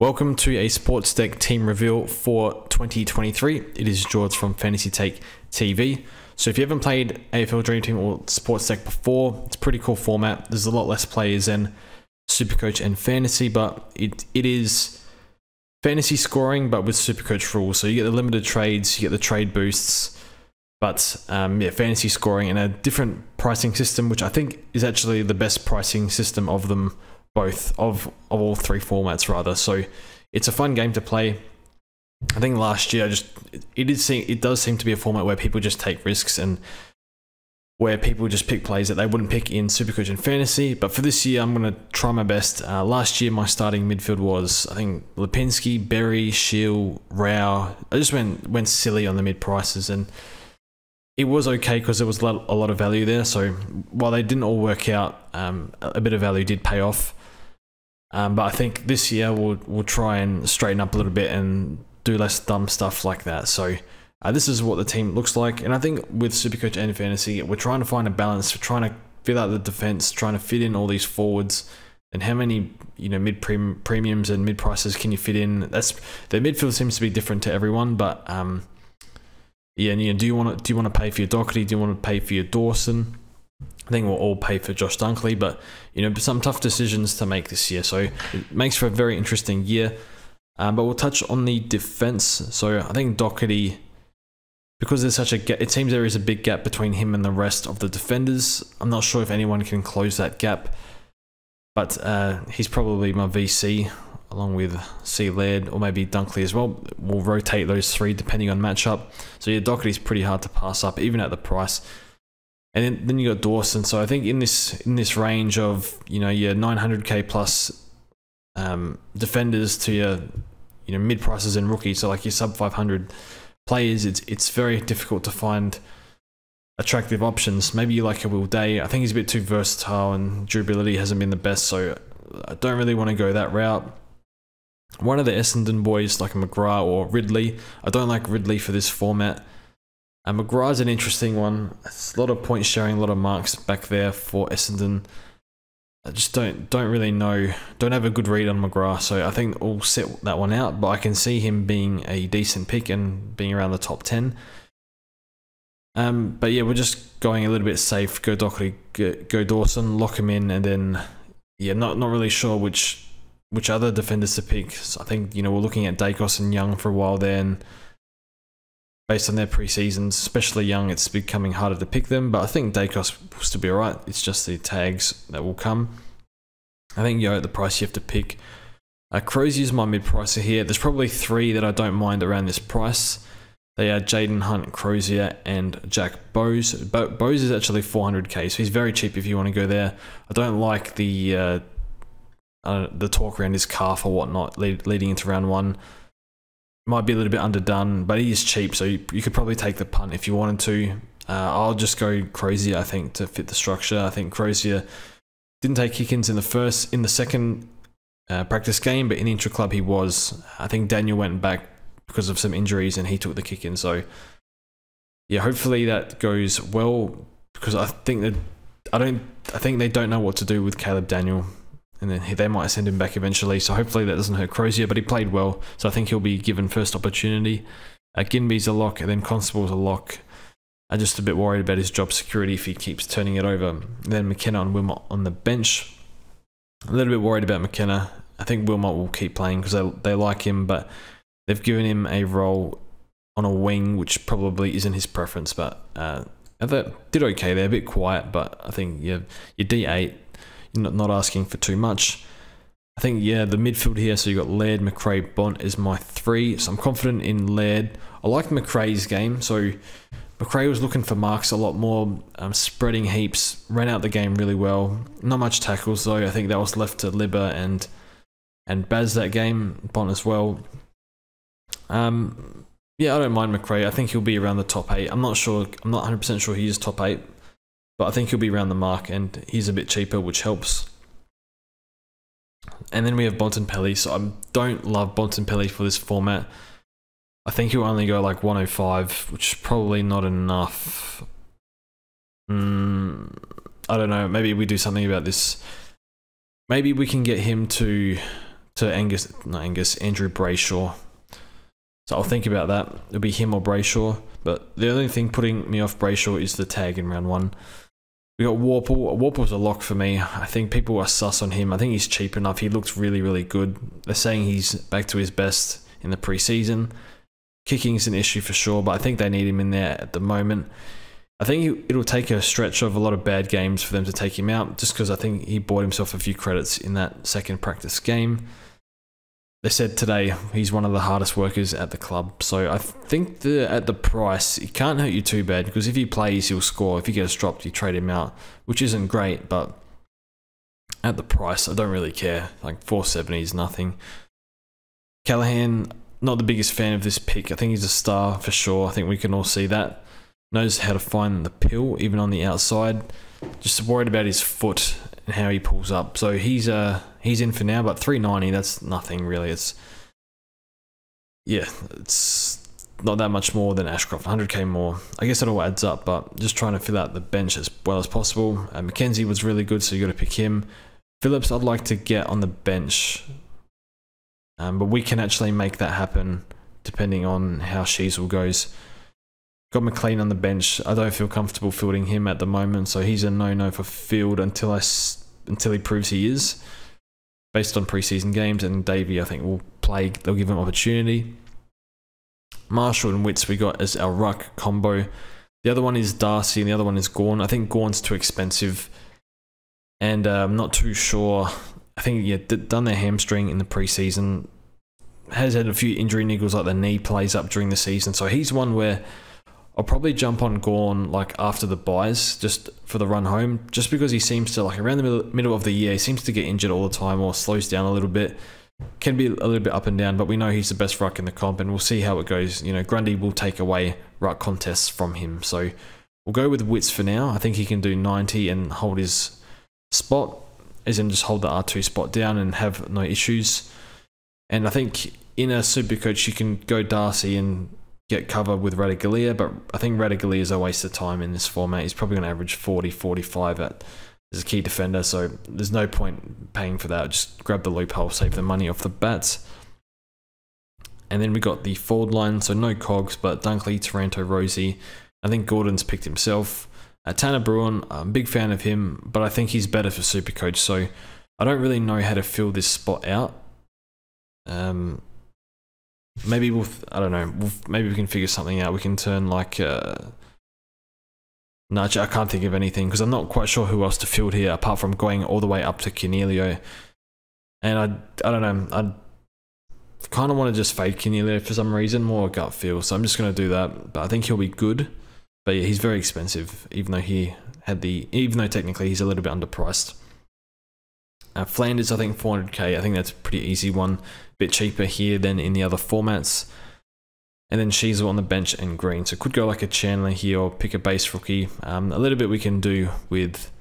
Welcome to a Sportsdeck team reveal for 2023. It is Jords from Fantasy Take TV. So if you haven't played AFL Dream Team or Sportsdeck before, it's a pretty cool format. There's a lot less players than Supercoach and Fantasy, but it is fantasy scoring, but with Supercoach rules. So you get the limited trades, you get the trade boosts, but yeah, fantasy scoring and a different pricing system, which I think is actually the best pricing system of them both, of all three formats rather. So it's a fun game to play. I think last year it does seem to be a format where people just take risks and where people just pick plays that they wouldn't pick in Supercoach and Fantasy. But for this year, I'm going to try my best. Last year, my starting midfield was, I think, Lipinski, Berry, Shield, Rao. I just went silly on the mid prices, and it was okay because there was a lot of value there. So while they didn't all work out, a bit of value did pay off. But I think this year we'll try and straighten up a little bit and do less dumb stuff like that. So this is what the team looks like. And I think with Supercoach and Fantasy, we're trying to find a balance. We're trying to fill out the defense, trying to fit in all these forwards. And how many mid premiums and mid prices can you fit in? The midfield seems to be different to everyone, but yeah. And do you want to pay for your Doherty? Do you want to pay for your Dawson? I think we'll all pay for Josh Dunkley, but some tough decisions to make this year. So it makes for a very interesting year. But we'll touch on the defense. So I think Doherty, because there's such a gap, it seems there is a big gap between him and the rest of the defenders. I'm not sure if anyone can close that gap, but he's probably my VC along with C. Laird or maybe Dunkley as well. We'll rotate those three depending on matchup. So yeah, Doherty's pretty hard to pass up even at the price. And then you got Dawson. So I think in this range of your 900k plus defenders to your mid prices and rookies, so like your sub 500 players, it's very difficult to find attractive options. Maybe you like a Will Day. I think he's a bit too versatile and durability hasn't been the best, so I don't really want to go that route. One of the Essendon boys like McGrath or Ridley. I don't like Ridley for this format. McGrath's an interesting one. It's a lot of point sharing, a lot of marks back there for Essendon. I just don't really know. Don't have a good read on McGrath, so I think we'll set that one out. But I can see him being a decent pick and being around the top 10. But yeah, we're just going a little bit safe. Go Doherty, go Dawson, lock him in, and then yeah, not really sure which other defenders to pick. So I think we're looking at Dacos and Young for a while there, and based on their pre-seasons, especially Young, it's becoming harder to pick them, but I think Dacos will still be alright. It's just the tags that will come. I think at the price you have to pick. Crozier's my mid-pricer here. There's probably three that I don't mind around this price. They are Jaden Hunt, Crozier, and Jack Bowes. Bowes is actually 400k, so he's very cheap if you want to go there. I don't like the talk around his calf or whatnot leading into round one. Might be a little bit underdone, but he is cheap, so you could probably take the punt if you wanted to. I'll just go Crozier, I think, to fit the structure. I think Crozier didn't take kick-ins in the second practice game, but in intra-club he was. I think Daniel went back because of some injuries and he took the kick-in. So yeah, hopefully that goes well, because I think they don't know what to do with Caleb Daniel. And then they might send him back eventually, so hopefully that doesn't hurt Crozier, but he played well, so I think he'll be given first opportunity. Ginby's a lock, and then Constable's a lock. I'm just a bit worried about his job security if he keeps turning it over. And then McKenna and Wilmot on the bench. A little bit worried about McKenna. I think Wilmot will keep playing because they like him, but they've given him a role on a wing, which probably isn't his preference, but they did okay. They're a bit quiet, but I think your D8, not asking for too much. I think, yeah, the midfield here, so you got Laird, McRae, Bont is my three, so I'm confident in Laird. I like McRae's game, so McRae was looking for marks a lot more, spreading heaps, ran out the game really well. Not much tackles though. I think that was left to Libba and Baz that game, Bont as well. Yeah, I don't mind McRae. I think he'll be around the top 8. I'm not 100% sure he is top 8. But I think he'll be around the mark, and he's a bit cheaper, which helps. And then we have Bontempelli, so I don't love Bontempelli for this format. I think he'll only go like 105, which is probably not enough. I don't know, maybe we do something about this. Maybe we can get him to to Andrew Brayshaw. So I'll think about that. It'll be him or Brayshaw. But the only thing putting me off Brayshaw is the tag in round 1. We got Warple. Warple's a lock for me. I think people are sus on him. I think he's cheap enough. He looked really, really good. They're saying he's back to his best in the preseason. Kicking's an issue for sure, but I think they need him in there at the moment. I think it'll take a stretch of a lot of bad games for them to take him out, just because I think he bought himself a few credits in that second practice game. They said today he's one of the hardest workers at the club, so I think at the price, it can't hurt you too bad, because if he plays, he'll score. If he gets dropped, you trade him out, which isn't great, but at the price, I don't really care. Like 470 is nothing. Callahan, not the biggest fan of this pick. I think he's a star for sure. I think we can all see that. Knows how to find the pill, even on the outside. Just worried about his foot and how he pulls up. So he's in for now, but 390, that's nothing really. It's not that much more than Ashcroft, 100k more. I guess it all adds up, but just trying to fill out the bench as well as possible. McKenzie was really good, so you got to pick him. Phillips, I'd like to get on the bench, but we can actually make that happen depending on how Sheasel goes. Got McLean on the bench. I don't feel comfortable fielding him at the moment, so he's a no-no for field until he proves he is, based on preseason games. And Davey, I think, will play. They'll give him opportunity. Marshall and Witts we got as our ruck combo. The other one is Darcy, and the other one is Gawn. I think Gawn's too expensive, and I'm not too sure. I think done their hamstring in the preseason. Has had a few injury niggles, like the knee plays up during the season. So he's one where I'll probably jump on Gawn like after the buys, just for the run home, just because he seems to, like around the middle of the year, he seems to get injured all the time or slows down a little bit. Can be a little bit up and down, but we know he's the best ruck in the comp, and we'll see how it goes. You know, Grundy will take away ruck contests from him. So we'll go with Witts for now. I think he can do 90 and hold his spot, as in just hold the R2 spot down and have no issues. And I think in a super coach, you can go Darcy and get cover with Radigalia, but I think Radigalia is a waste of time in this format. He's probably going to average 40, 45 as a key defender, so there's no point paying for that. Just grab the loophole, save the money off the bats. And then we got the forward line, so no cogs, but Dunkley, Taranto, Rosie. I think Gordon's picked himself. Tanner Bruin, I'm a big fan of him, but I think he's better for Supercoach, so I don't really know how to fill this spot out. Maybe I don't know, maybe we can figure something out. We can turn like, no, I can't think of anything, because I'm not quite sure who else to field here, apart from going all the way up to Cornelio. And I don't know, I kind of want to just fade Cornelio for some reason, more gut feel, so I'm just going to do that. But I think he'll be good. But yeah, he's very expensive, even though technically he's a little bit underpriced. Flanders, I think 400k. I think that's a pretty easy one. A bit cheaper here than in the other formats. And then Sheasel on the bench and Green. So could go like a Chandler here or pick a base rookie. A little bit we can do with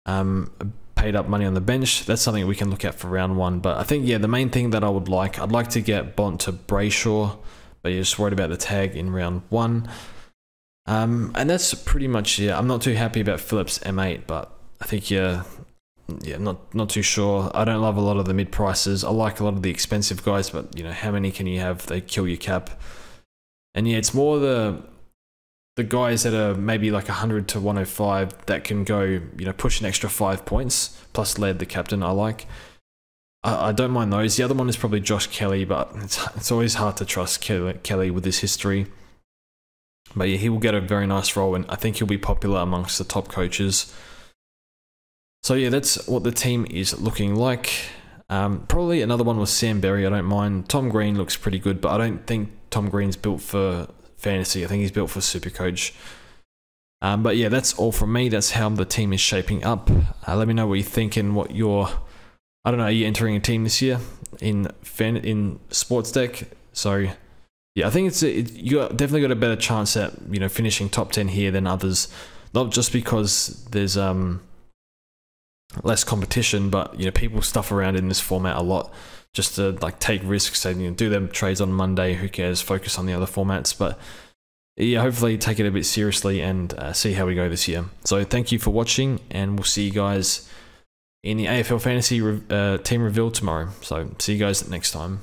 paid up money on the bench. That's something we can look at for round 1. But I think, yeah, the main thing that I'd like to get Bont to Brayshaw. But you're just worried about the tag in round 1. And that's pretty much, yeah, I'm not too happy about Phillips M8, but I think, yeah, not too sure. I don't love a lot of the mid prices. I like a lot of the expensive guys, but you know, how many can you have? They kill your cap. And yeah, it's more the guys that are maybe like 100 to 105 that can go, you know, push an extra 5 points plus lead the captain. I don't mind those. The other one is probably Josh Kelly, but it's always hard to trust Kelly with his history. But yeah, he will get a very nice role, and I think he'll be popular amongst the top coaches. So yeah, that's what the team is looking like. Probably another one was Sam Berry. I don't mind. Tom Green looks pretty good, but I don't think Tom Green's built for fantasy. I think he's built for Supercoach. But yeah, that's all from me. That's how the team is shaping up. Let me know what you think and what I don't know, are you entering a team this year in Sportsdeck? So yeah, I think you definitely got a better chance at, you know, finishing top 10 here than others. Not just because there's less competition, but you know, people stuff around in this format a lot just to like take risks and, you know, do them trades on Monday. Who cares? Focus on the other formats. But yeah, hopefully take it a bit seriously and see how we go this year. So thank you for watching, and we'll see you guys in the AFL Fantasy team reveal tomorrow. So see you guys next time.